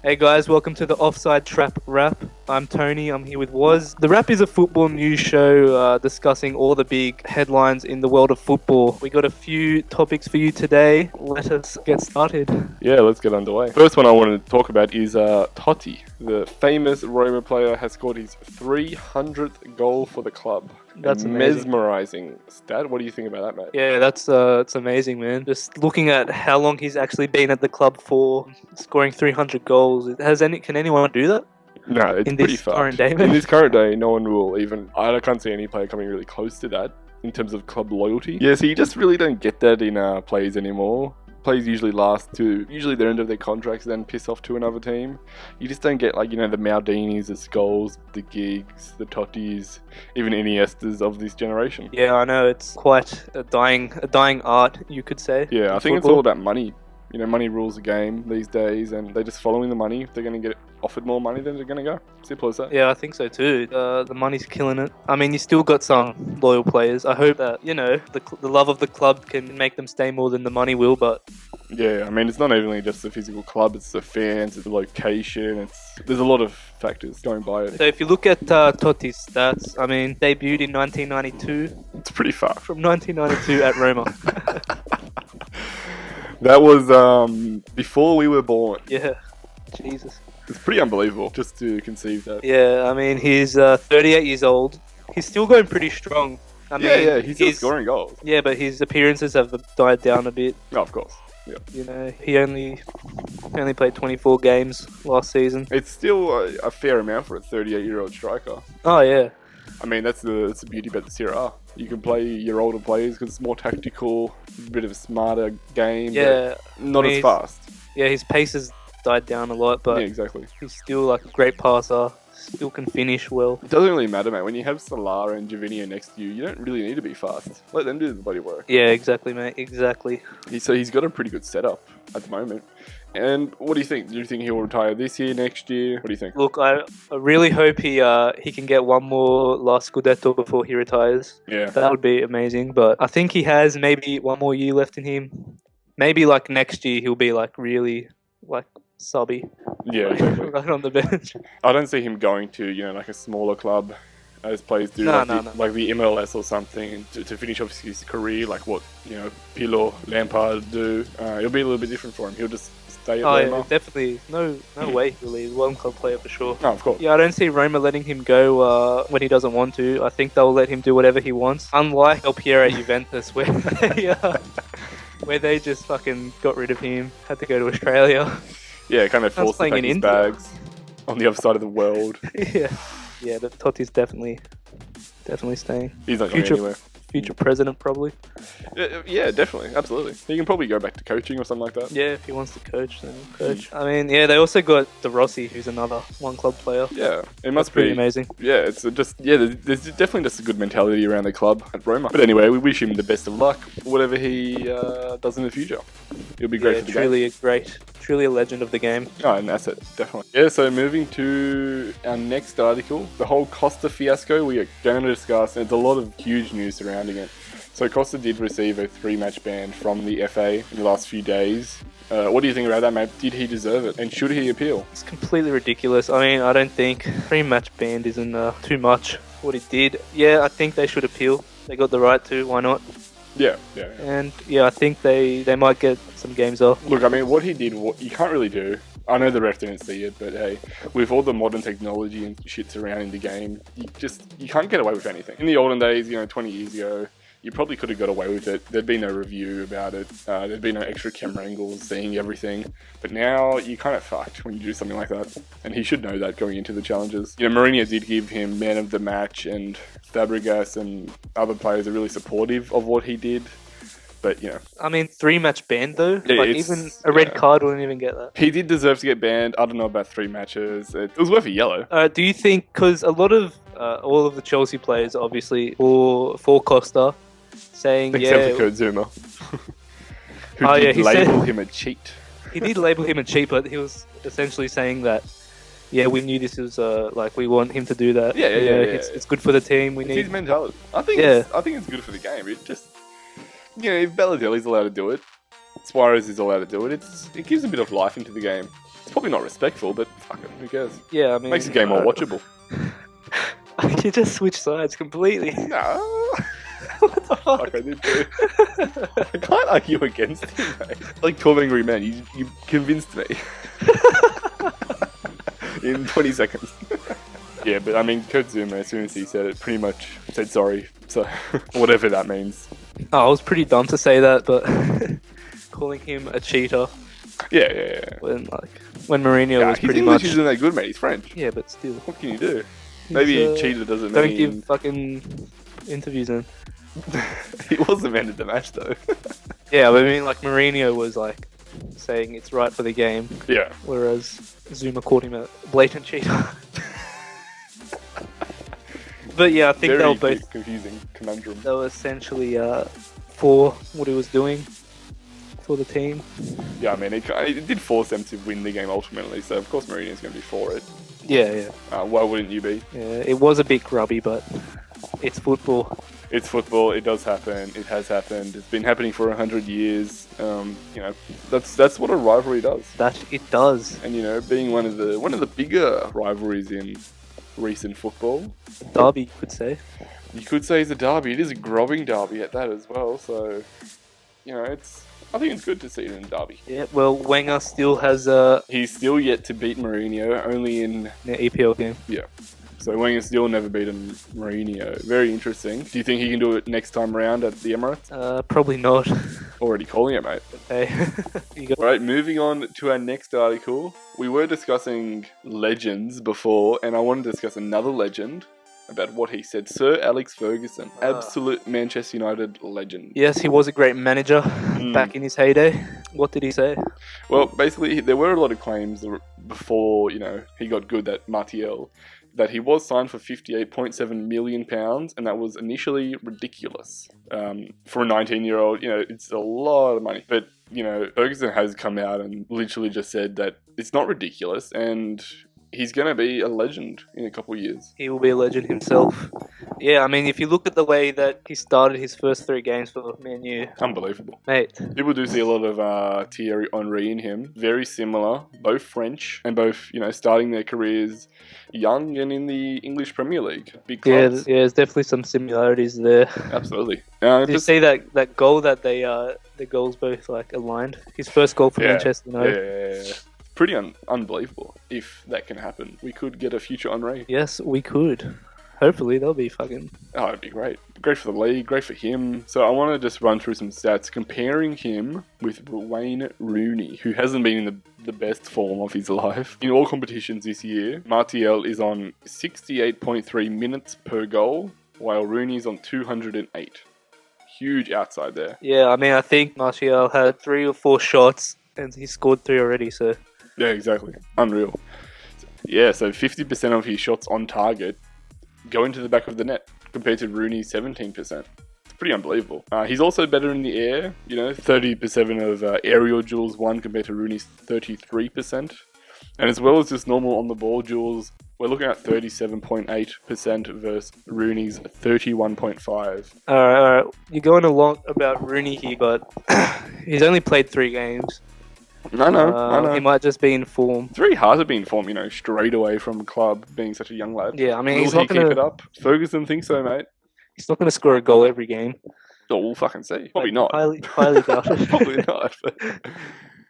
Hey guys, welcome to the Offside Trap Wrap. I'm Tony, I'm here with Woz. The Wrap is a football news show discussing all the big headlines in the world of football. We got a few topics for you today. Let us get started. Yeah, let's get underway. First one I wanted to talk about is Totti. The famous Roma player has scored his 300th goal for the club. That's a amazing. mesmerizing stat. What do you think about that, mate? Yeah, that's it's amazing, man. Just looking at how long he's actually been at the club for, scoring 300 goals. Can anyone do that? No, it's In pretty this fucked. current day, In man? this current day, no one will even... I can't see any player coming really close to that in terms of club loyalty. Yeah, so you just really don't get that in players anymore. Players usually last to the end of their contracts, then piss off to another team. You just don't get the Maldinis, the Scholes, the Giggs, the Tottis, even Iniestas of this generation. Yeah, I know, it's quite a dying art, you could say. Yeah, I in think it's football. all about money. Money rules the game these days, and they're just following the money. If they're going to get offered more money, then they're going to go. Simple as that. Yeah, I think so too. The money's killing it. I mean, you still got some loyal players. I hope that, the love of the club can make them stay more than the money will, but Yeah, I mean, it's not even just the physical club, it's the fans, it's the location, there's a lot of factors going by it. so if you look at Totti's stats, I mean, debuted in 1992, It's pretty far. from 1992 at Roma. That was before we were born. Yeah, Jesus. It's pretty unbelievable just to conceive that. Yeah, I mean, he's 38 years old. He's still going pretty strong. I mean, He's still scoring goals. Yeah, but his appearances have died down a bit. Oh, of course. Yeah. He only played 24 games last season. It's still a fair amount for a 38-year-old striker. Oh yeah. I mean, that's the beauty about the Serie A. You can play your older players because it's more tactical, a bit of a smarter game. Yeah. but not I mean, as fast. Yeah, his pace has died down a lot, but Yeah, exactly. he's still like a great passer. Still can finish well. It doesn't really matter, mate. When you have Salah and Javinho next to you, you don't really need to be fast. Let them do the bloody work. Yeah, exactly, mate. Exactly. So he's got a pretty good setup at the moment. And what do you think? Do you think he'll retire this year, next year? What do you think? Look, I really hope he can get one more last Scudetto before he retires. Yeah. That would be amazing. But I think he has maybe one more year left in him. Maybe like next year he'll be like really like subby. Yeah, exactly. Right on the bench. I don't see him going to, like a smaller club as players do, No. like the MLS or something, to finish off his career, like what, Pirlo, Lampard do. It'll be a little bit different for him. He'll just stay at Oh Roma. yeah, definitely. No way he'll leave. One club player for sure. No, of course. Yeah, I don't see Roma letting him go when he doesn't want to. I think they'll let him do whatever he wants. Unlike El Piero at Juventus, where they just fucking got rid of him, had to go to Australia. Yeah, kind of Sounds forced to playing pack in his India. bags on the other side of the world. yeah, but Totti's definitely staying. He's not going anywhere. Future president probably. Yeah, definitely. Absolutely. He can probably go back to coaching or something like that. Yeah, if he wants to coach, then he'll coach. I mean, yeah, they also got De Rossi, who's another one club player. Yeah, it must Pretty be amazing. Yeah, it's there's definitely just a good mentality around the club at Roma. But anyway, we wish him the best of luck, whatever he does in the future. He'll be great Yeah, for the game. truly a legend of the game. Oh, an asset, definitely. Yeah, so moving to our next article, the whole Costa fiasco we are going to discuss, and there's a lot of huge news surrounding it. So Costa did receive a 3-match ban from the FA in the last few days. What do you think about that, mate? Did he deserve it? And should he appeal? It's completely ridiculous. I mean, I don't think 3-match ban isn't too much what he did. Yeah, I think they should appeal. They got the right to, why not? Yeah. And yeah, I think they might get some games off. Look, I mean, what he did, you can't really do. I know the ref didn't see it, but hey, with all the modern technology and shit surrounding the game, you can't get away with anything. In the olden days, 20 years ago, you probably could have got away with it. There'd be no review about it. There'd be no extra camera angles seeing everything. But now you're kind of fucked when you do something like that. And he should know that going into the challenges. Mourinho did give him man of the match, and Fabregas and other players are really supportive of what he did. But, I mean, 3-match ban though? Yeah, like even a red card wouldn't even get that. he did deserve to get banned. I don't know about 3 matches. It was worth a yellow. Do you think, because a lot of all of the Chelsea players obviously for Costa saying Except for Kurt Zuma. Who Oh, did yeah, he label said- him a cheat. he did label him a cheat, but he was essentially saying that yeah, we knew this was like we want him to do that. Yeah. It's good for the team. We It's his need. mentality. I think it's good for the game. It just, if Balotelli's allowed to do it, Suarez is allowed to do it. It gives a bit of life into the game. probably not respectful, but fuck it, who cares? Yeah, I mean, Makes the game more watchable. You just switch sides completely. No. What the fuck? Fuck, I did too. I can't argue against you, mate. Like 12 Angry Men, you convinced me. In 20 seconds. Yeah, but I mean, Kurt Zuma, as soon as he said it, pretty much said sorry. So, whatever that means. Oh, I was pretty dumb to say that, but calling him a cheater Yeah. when Mourinho was his pretty English much. isn't that good, mate. He's French. Yeah, but still. What can you do? Maybe cheater doesn't Don't mean... give fucking interviews in. He wasn't man of the match, though. Yeah, but I mean, like Mourinho was like saying it's right for the game, Yeah. whereas Zuma called him a blatant cheater. But yeah, I think Very they were both. confusing conundrum. They were essentially for what he was doing for the team. Yeah, I mean, it did force them to win the game ultimately, so of course Mourinho's going to be for it. Yeah. Why wouldn't you be? Yeah, it was a bit grubby, but it's football. It's football. It does happen. It has happened. It's been happening for 100 years. That's what a rivalry does. That it does. And being one of the bigger rivalries in recent football, Derby, you could say. you could say it's a derby. It is a grubbing derby at that as well. So, I think it's good to see it in a derby. Yeah, well, Wenger still has He's still yet to beat Mourinho, only in the EPL game. So Wenger's still never beaten Mourinho. Very interesting. Do you think he can do it next time around at the Emirates? Probably not. Already calling it, mate. Hey. Alright, moving on to our next article. We were discussing legends before, and I want to discuss another legend about what he said. Sir Alex Ferguson, absolute Manchester United legend. Yes, he was a great manager back in his heyday. What did he say? Well, basically, there were a lot of claims before, he got good at Martial, that he was signed for £58.7 million, and that was initially ridiculous. For a 19-year-old, it's a lot of money. But, Ferguson has come out and literally just said that it's not ridiculous, and he's going to be a legend in a couple of years. He will be a legend himself. Yeah, I mean, if you look at the way that he started his first 3 games for Man U, Unbelievable. mate. People do see a lot of Thierry Henry in him. Very similar, both French, and both, starting their careers young and in the English Premier League. Big clubs. Yeah, there's definitely some similarities there. Absolutely. Did you see that goal that the goals both like aligned? His first goal for Manchester United. Yeah. Pretty unbelievable. If that can happen, we could get a future Henry. Yes, we could. Hopefully, that'll be fucking... Oh, it'd be great. Great for the league, great for him. So I want to just run through some stats comparing him with Wayne Rooney, who hasn't been in the best form of his life. In all competitions this year, Martial is on 68.3 minutes per goal, while Rooney's on 208. Huge outside there. Yeah, I mean, I think Martial had 3 or 4 shots, and he scored 3 already, so... Yeah, exactly. Unreal. Yeah, so 50% of his shots on target go into the back of the net, compared to Rooney's 17%. It's pretty unbelievable. He's also better in the air, 30% of aerial duels won compared to Rooney's 33%. And as well as just normal on-the-ball duels, we're looking at 37.8% versus Rooney's 31.5%. Alright. You're going a lot about Rooney here, but he's only played 3 games. I know. He might just be in form. It's very hard to be in form, straight away from a club, being such a young lad. Yeah, I mean, Will he's he not keep going it to... up? Ferguson thinks so, mate. He's not going to score a goal every game. Oh, we'll fucking see. Probably not. Highly doubt it. Probably not. But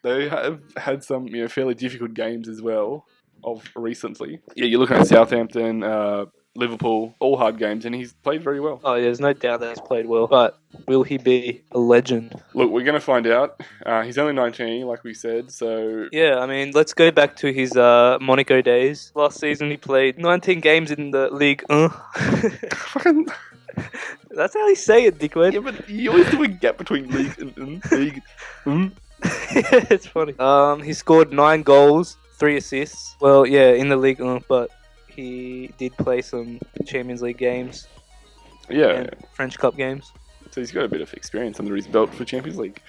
they have had some, fairly difficult games as well of recently. Yeah, you're looking at Southampton, Liverpool, all hard games, and he's played very well. Oh, yeah, there's no doubt that he's played well. But will he be a legend? Look, we're going to find out. He's only 19, like we said, so... Yeah, I mean, let's go back to his Monaco days. Last season, he played 19 games in the league. Fucking... That's how you say it, dickhead. Yeah, but you always do a gap between league and league. It's funny. He scored 9 goals, 3 assists. Well, yeah, in the league, but he did play some Champions League games. Yeah. And French Cup games. So he's got a bit of experience under his belt for Champions League,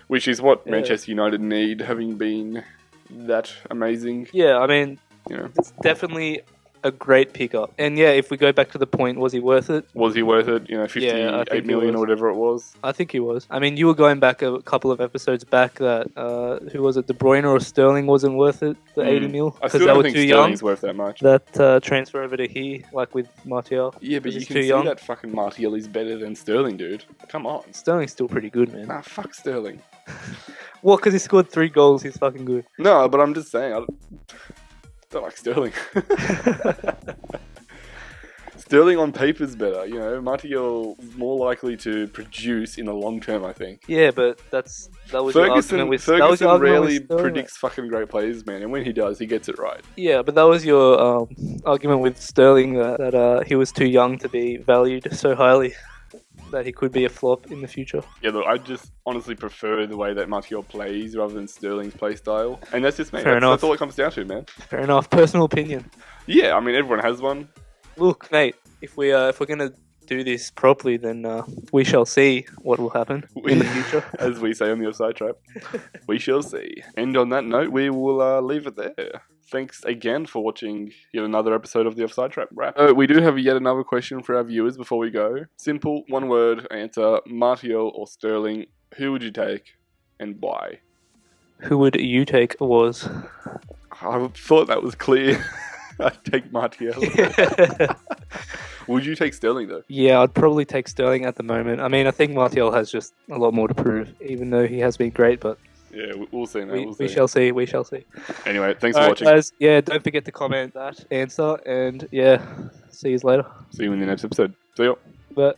which is what Manchester United need, having been that amazing. Yeah, I mean, You know, it's definitely a great pickup. And yeah, if we go back to the point, was he worth it? Was he worth it? You know, Yeah, I 58 think he million was. or whatever it was. I think he was. I mean, you were going back a couple of episodes back that, who was it, De Bruyne or Sterling wasn't worth it, the 80 mil? I Because still they don't were think too young. Sterling's worth that much. That transfer over to here, like with Martial. Yeah, but was you just can too see young. that fucking Martial is better than Sterling, dude. Come on. Sterling's still pretty good, man. Nah, fuck Sterling. Well, because he scored 3 goals, he's fucking good. No, but I'm just saying, I don't like Sterling. Sterling on paper's better, you know. Martial is more likely to produce in the long term, I think. Yeah, but that was your argument with Ferguson rarely Sterling. predicts fucking great players, man, and when he does, he gets it right. Yeah, but that was your argument with Sterling that he was too young to be valued so highly, that he could be a flop in the future. Yeah, look, I just honestly prefer the way that Martial plays rather than Sterling's play style, and that's just me. Fair enough. That's all it comes down to, man. Fair enough. Personal opinion. Yeah, I mean, everyone has one. Look, mate, if we're gonna do this properly, then we shall see what will happen in the future. As we say on the Offside Trap, we shall see. And on that note, we will leave it there. Thanks again for watching yet another episode of the Offside Trap Wrap. We do have yet another question for our viewers before we go. Simple, one word answer: Martial or Sterling. Who would you take, and why? Who would you take was? I thought that was clear. I'd take Martial. Would you take Sterling though? Yeah, I'd probably take Sterling at the moment. I mean, I think Martial has just a lot more to prove, even though he has been great, but Yeah, we'll see, man. we shall see. We shall see. Anyway, thanks for Alright, watching. guys, yeah, don't forget to comment that answer, and yeah, see you later. See you in the next episode. See ya. But